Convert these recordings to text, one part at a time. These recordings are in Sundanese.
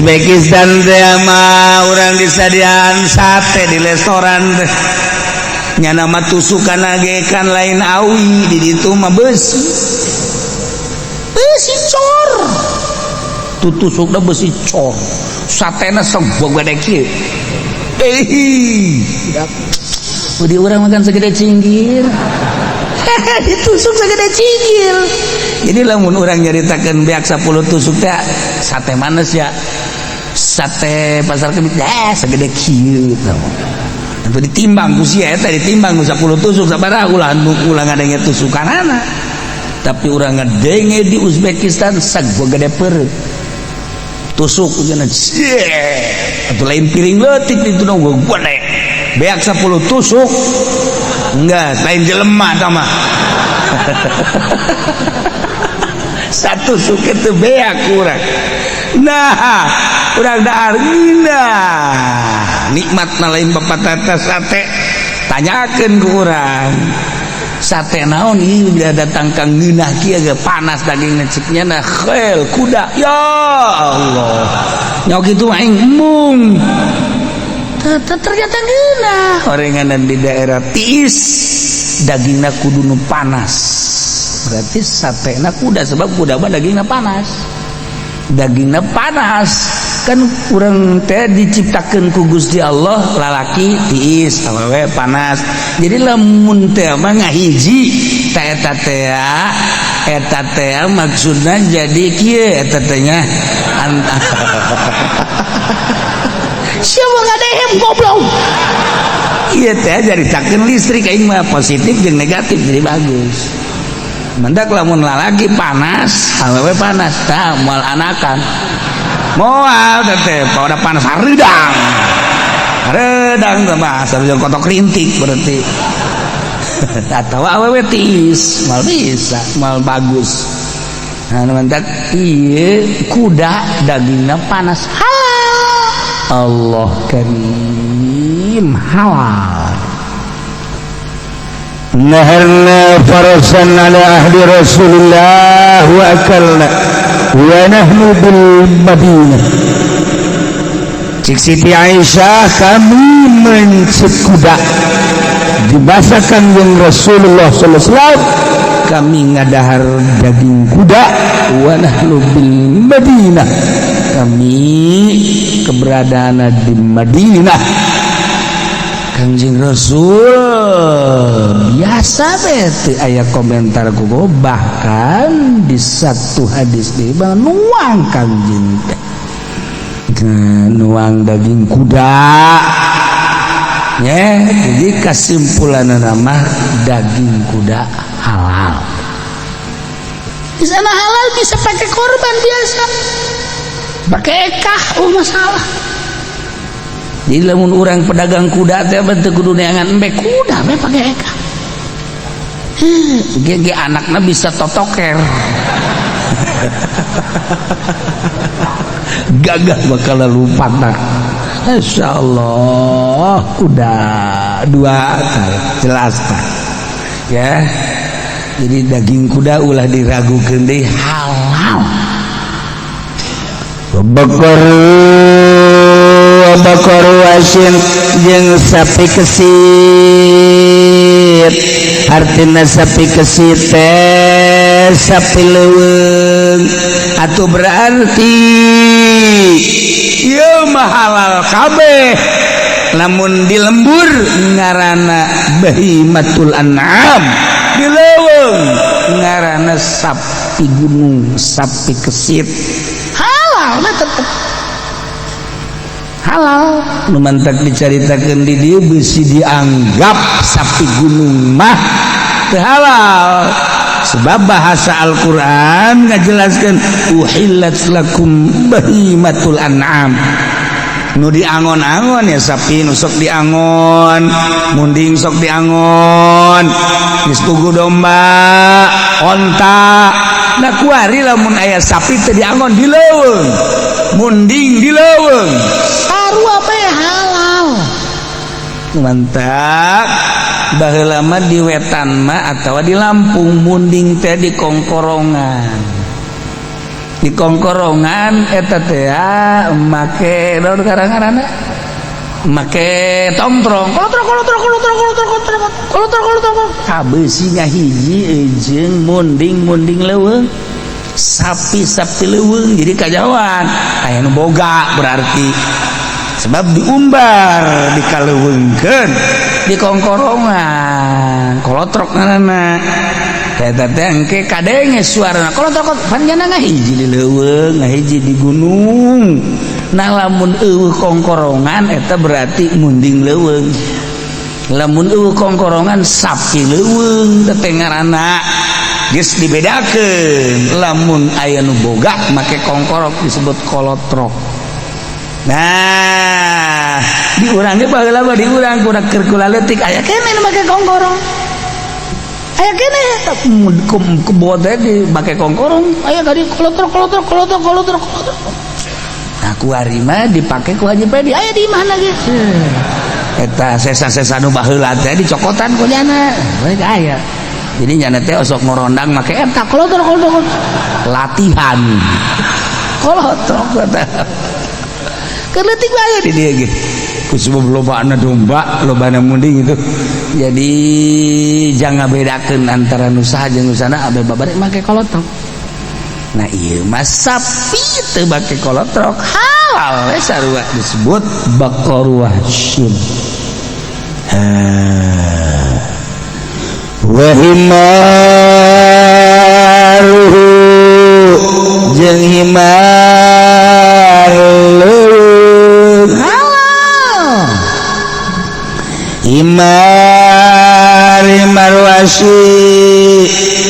Uzbekistan teh mah urang disadian sate di restoran teh nya nama tusukan agekan lain awi di ditu mah besi cor tu tusukna besi cor satena sebog gede kieu di urang makan segede cinggir ditusuk segede cinggir. Jadi lamun urang nyaritakeun beak 10 tusuk teh sate manes ya sate pasar kebit segede kieu itu ditimbang ku sia eta ditimbang ku 10 tusuk sabaraha ulah ngadenge tusukanana tapi urang ngadenge di Uzbekistan sagwa gede perut tusuk ujana atuh lain piring leutik itu dong gede beak 10 tusuk enggak lain jelema tah mah satu tusuk itu beak urang nah urang dahar nikmat lain bapatata sate tanyakeun ku urang sate naon ieu bila datang ka ngeunah kieu ge panas dagingna ciknya na khel kuda ya Allah nya kitu mah aing embung ternyata ngeunah orenganan di daerah tiis dagingna kudu nu panas berarti satena kuda sebab kuda mah dagingna panas kan urang teh diciptakeun ku Gusti Allah lalaki tiis awewe panas jadi lamun teh mah ngahiji eta teh maksudna jadi kieu eta teh nya siapa ngadehem goblok ieu teh jaritakeun listrik aing mah positif jeung negatif jadi bagus mendak lamun lalaki panas awewe panas tah moal anakan moal teh pada panas hareudang teh mah sareng kotok rintik berarti atawa awewe tiis mal bisa mal bagus nah mendak ieu kuda dagingna panas Allah karim halal naharna farasan ala ahli Rasulullah wa akalna wa nahnu bil Madinah cik Siti Aisyah kami mencit kuda dibasakan yang Rasulullah SAW kami ngadahar daging kuda wa nahnu bil Madinah kami keberadaan di Madinah Kanjeng Rasul biasa bete aya komentar ku bahkan di satu hadis di nuang kanjeng nuang daging kuda ya jadi kesimpulan nama daging kuda halal di sana halal bisa pakai korban biasa pakai ekah masalah jadi lamun urang pedagang kuda teh bentuk kudu neangan embe kuda we pakai ekah ge anakna bisa totoker gagah bakal lupa nah insyaallah kuda dua jelas tak ya jadi daging kuda ulah diragukeun deui halal bakar wasin jeung sapi kesit artina sapi kesit teh sapi leuweung atuh berarti ieu mah halal kabeh lamun di lembur ngaranna bahimatul an'am di leuweung ngaranna sapi gunung sapi kesit halal mah tetep halal nu mantak dicaritakeun di dieu beusi dianggap sapi gunung mah teu halal sebab bahasa Al-Qur'an ngajelaskeun uhillat lakum bahimatul an'am nu diangon-angon ya sapi nu sok diangon munding sok diangon geus pugu domba onta na kuari lamun aya sapi teu diangon di leuweung munding di leuweung sarua bae halal mantap baheula mah di wetan mah atawa di Lampung munding teh di kongkorongan di kongkorongan eta teh make naon karanganana make tongtrong kolotrok kabeusinya hiji jeung munding leuweung sapi leuweung jadi kajawan aya nu boga berarti sebab diumbar dikaleuweungkeun di kongkorongan kolotrok ngaranna eta teh engke kadenge suarana kolotrok panjana ngahiji di leuweung ngahiji di gunung nah lamun eueuh kongkorongan eta berarti munding leuweung lamun eueuh kongkorongan sapi leuweung teh ngaranna geus dibedakeun lamun aya nu boga make kongkorok disebut kolotrok. Nah di urang ge baheula di urang kuda keur kula leutik aya keneh nu make kongkorong aya keneh kebot teh make kongkorong aya tadi kolotrok nah ku ari mah dipake ku Haji Pedi aya di mana ge eta sesa-sesa nu baheula teh dicokotan ku nyana bae aya jadi nyana teh osok ngorondang make eta kolotrok latihan kolotrok eta keleutik aya di dieu ge kusubah lobana domba lobana munding itu jadi jangan bedakeun antara nu saha jeung nu sana abe babari make kolotrok. Nah ieu mah sapi teu make kolotrok halal sarua disebut baqaru wahsyin wa himaruhu jeung himar himar wasi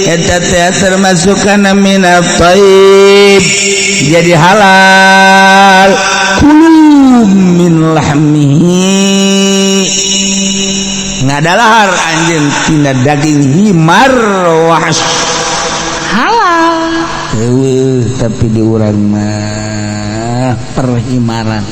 eta teh termasuk kana minat thayyib jadi halal kulu min lahmihi ngadalahar anjeun tina daging himar was halal eueuh tapi di urang mah perhimaran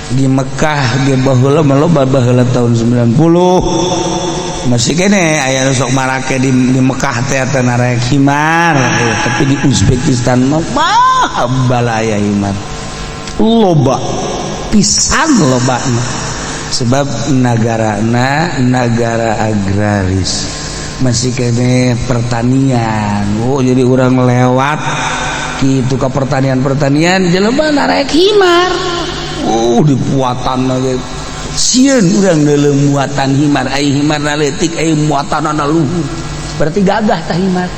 di Mekah di baheula loba baheula tahun 90 masih kene aya sok marake di Mekah teh narek himar tapi di Uzbekistan mah balaya himar loba pisan lobana sebab nagarana negara agraris masih kene pertanian jadi urang lewat kitu ka pertanian jelema narek himar di puatan lagi sieun urang deuleu muatan himar ai himar leutik ai muatanna luhur berarti gagah tah himar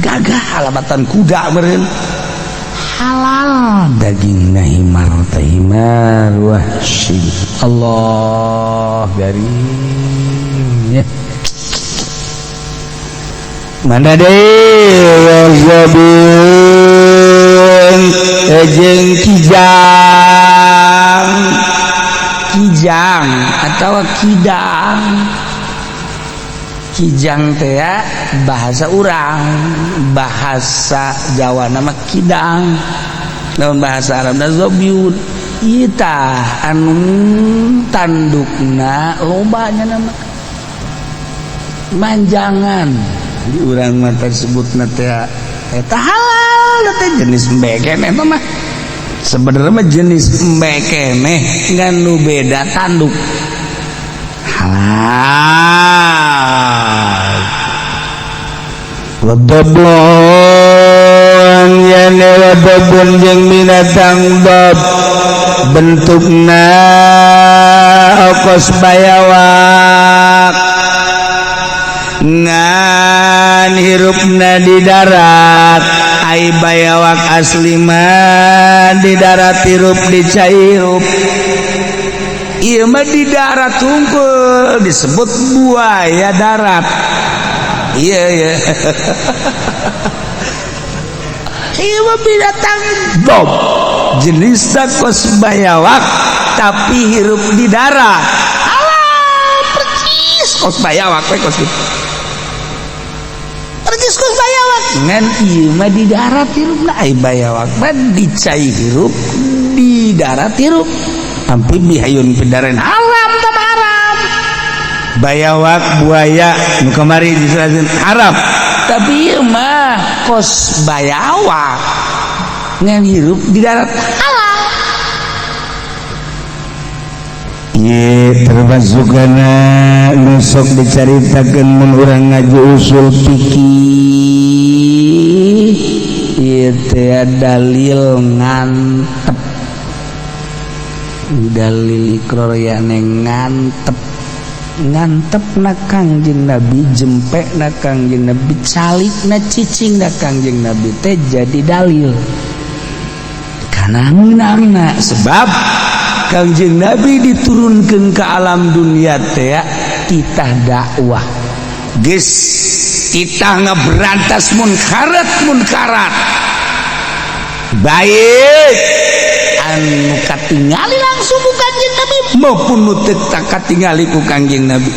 gagah halabatan kuda meureun halal dagingna himar tah himar wahsy Allah garing ya mana deui wazabun jeung kijang atau kijang teh bahasa urang bahasa Jawa nama kidang dalam bahasa Arab zabiun ita anu tandukna lobanya nama manjangan di urang mah tersebutna teh eta halal teh jenis mbeken eta mah sebenarnya mah jenis mbekene ngan nu beda tanduk halal wadabun yani wadabun jeung binatang bab bentukna okos bayawak ngan hirupna di darat ai bayawak asli mah di darat hirup di cairup ieu mah di darat tungkul disebut buaya darat iya ieu mah binatang bob jenis kos bayawak tapi hirup di darat alah percis kos bayawak we kos itu percis kos bayawak ngan ieu mah di darat hirupna ai bayawak mah di cai hirup di darat hirup ampi hayun pindaren haram tam haram bayawak buaya nu kamari disebutkeun haram tapi ieu mah kos bayawa ngan hirup di darat halal. Ye termasuk karena nusok diceritakan mun urang ngaji usul fikih ieu teh dalil ngantep, dalil iqrar ya ngantep na Kangjeng Nabi, jempek na Kangjeng Nabi, calik na cicing na Kangjeng Nabi teh jadi dalil kana ngeunangna. Sebab Kangjeng Nabi diturunkeun ke alam dunia teh titah dakwah geus titah ngaberantas munkarat baik anu katingali langsung ku Kangjeng Nabi maupun nu teu katingali ku Kangjeng Nabi.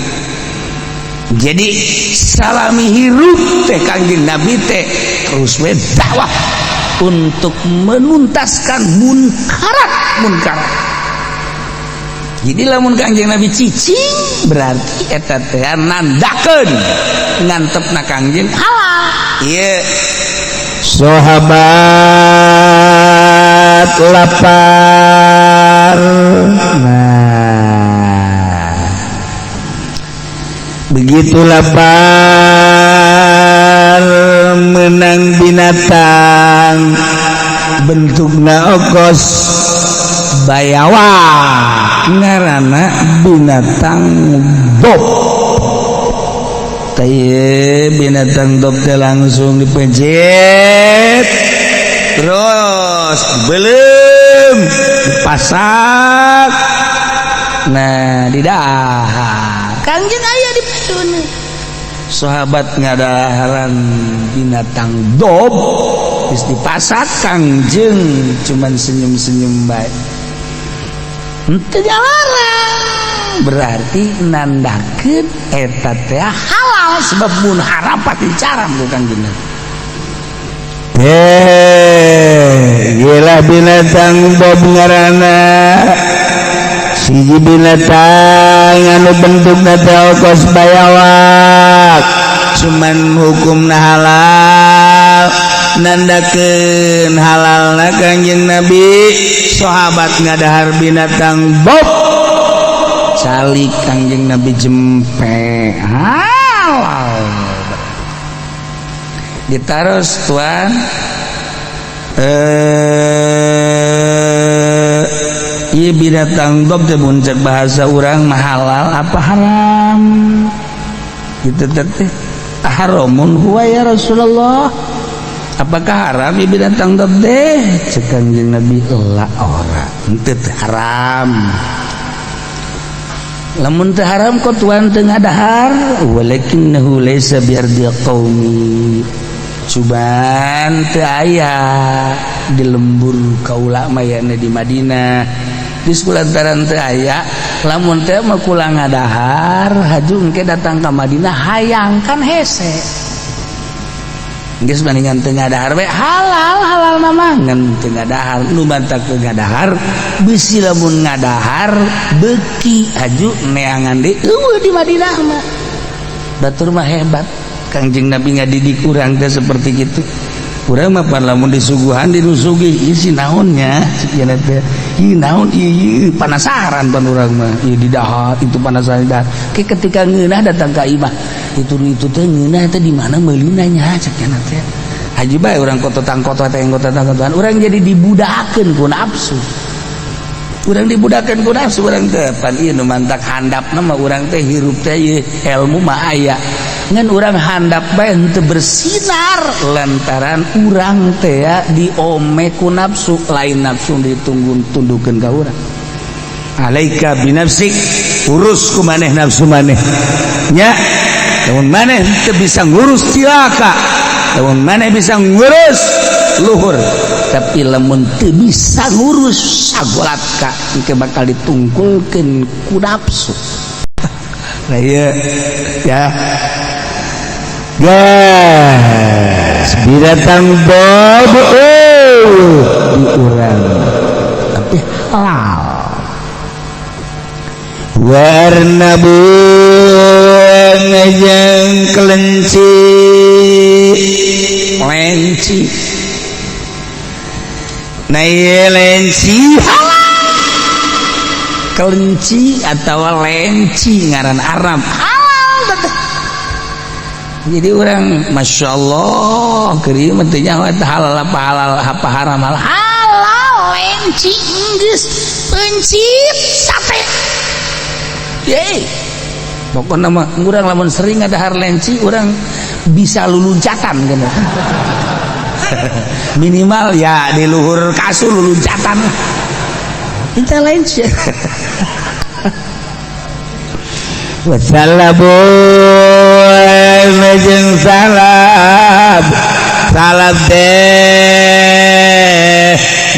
Jadi salami hirup teh Kangjeng Nabi teh terus we dakwah untuk menuntaskan munkarat. Jadi lamun Kangjeng Nabi cicing berarti eta teh nandakeun ngantepna Kangjeng halal. Ieu sahabat lapar. Nah, begitu lapar menang binatang bentukna okos bayawa ngaranna binatang bob. Teh binatang bob teh langsung dipencet terus belum dipasak. Nah di dahar Kangjeng aya di payuna. Sahabat ngadaharan binatang bob geus dipasak Kangjeng cuman senyum-senyum bae. Henteu dilarang berarti nandakeun eta teh halal sebab mun haram pati dicaram ku Kangjeng Nabi. Gila binatang bob ngaranna siji binatang anu bentukna teh okos bayawak cuman hukumna halal nandakeun halalna Kangjeng Nabi. Sahabat ngadahar binatang bob calik Kangjeng Nabi jempe halal ditaros tuan ieu binatang bob teh mun cek bahasa urang mah halal apa haram kitu teh haramun huwa ya Rasulullah. Apakah haram ya binatang bob teh? Cek Kangjeng Nabi la ora henteu haram. Lamun teu haram kok tuan teu ngadahar walakinnahu laysa biardi qaumi. Cuman teu aya di lembur kaula mayana di Madinah. Di kulantaran teu aya lamun teh mah kula ngadahar haju engke datang ka Madinah hayangkan hese. Geus bandingan teu ngadahar we halal mah ngan teu ngadahar nu bantah ke ngadahar bisi lamun ngadahar beuki haju neangan deui eueuh di Madinah mah. Batur mah hebat Kangjeng Nabi ngadidik urang teh seperti kitu. Urang mah pan lamun disuguhan dinusugi isi naonnya cenah teh ieu naon ieu panasaran pan urang mah ieu di dahar itu panasaran dah ke ketika ngeunah datang ka imah itu teh ngeunah teh di mana meulina nya cenah teh haji bae urang kototan urang jadi dibudakeun ku nafsu. Urang dibudakeun ku nafsu urang teh pan ieu nu mantak handapna mah urang teh hirup teh ieu ilmu mah aya ngan urang handap bae henteu bersinar lantaran urang teh diome ku nafsu lain nafsu ditundukkeun ka urang. Alaika binafsik urus ku maneh nafsu maneh nya lamun maneh teu bisa ngurus cilaka lamun maneh bisa ngurus luhur tapi lamun teu bisa ngurus sagolat ka engke bakal ditungkulkeun ku nafsu. Nah ieu ya gas binatang bob di urang tapi halal warna ngajeng kelenci lenci nah ieu lenci kelenci atau lenci ngaran Arab halal teteh. Jadi orang masya Allah keri mentunya halal apa haram halal lenci geus pencit sate ye pokoknya mah urang lamun sering ngadahar lenci urang bisa luluncatan gitu. Minimal ya di luhur kasur luluncatan kita lenci wassalamun jeung salab deh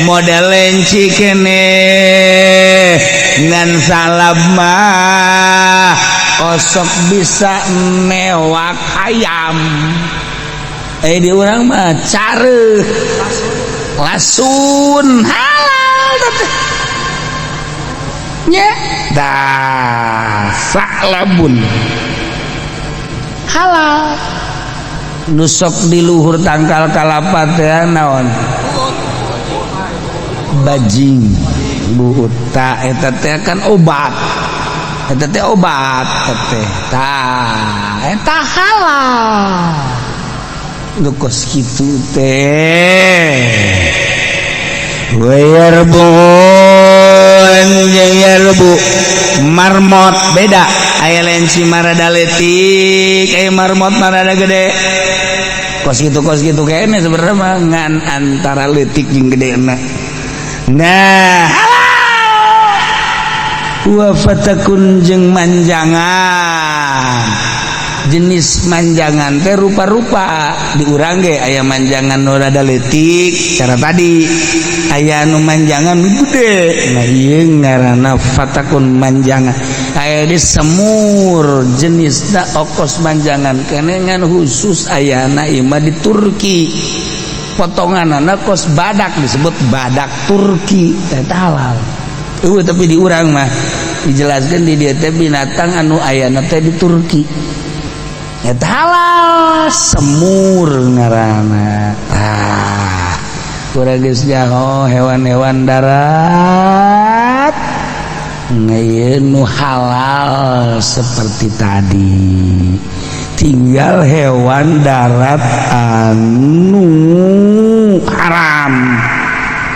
model lenci kene ngan salab mah osok bisa mewak ayam di urang mah careuh lasun halal teteh nya dah salabun halal nusok di luhur tangkal kalapa teh naon bajing buut ta eta teh kan obat eta teh obat teh tah eta halal lukos kitu teh wayarbun jeung yarbu marmot beda aya lenci marada leutik aya marmot marada gede kos gitu kayaknya sebenarnya mah ngan antara leutik jeung gedena nah wa fatakun jeung manjangan jenis manjangan teh rupa-rupa diurang ge aya manjangan nu rada leutik cara tadi aya nu manjangan gede nah ieu ngaranna fatakun manjangan aya di semur jenisna okos manjangan kene ngan khusus ayana imah di Turki potonganana kos badak disebut badak Turki eta halal tapi di urang mah dijelaskeun di dieu teh binatang anu ayana teh di Turki eta halal semur ngaranna urang geus nyaho hewan-hewan darat ieu nu halal seperti tadi tinggal hewan darat anu haram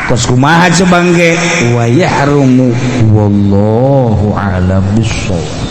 kos kumaha coba ge wa yahrumu wallahu a'lam bissawab.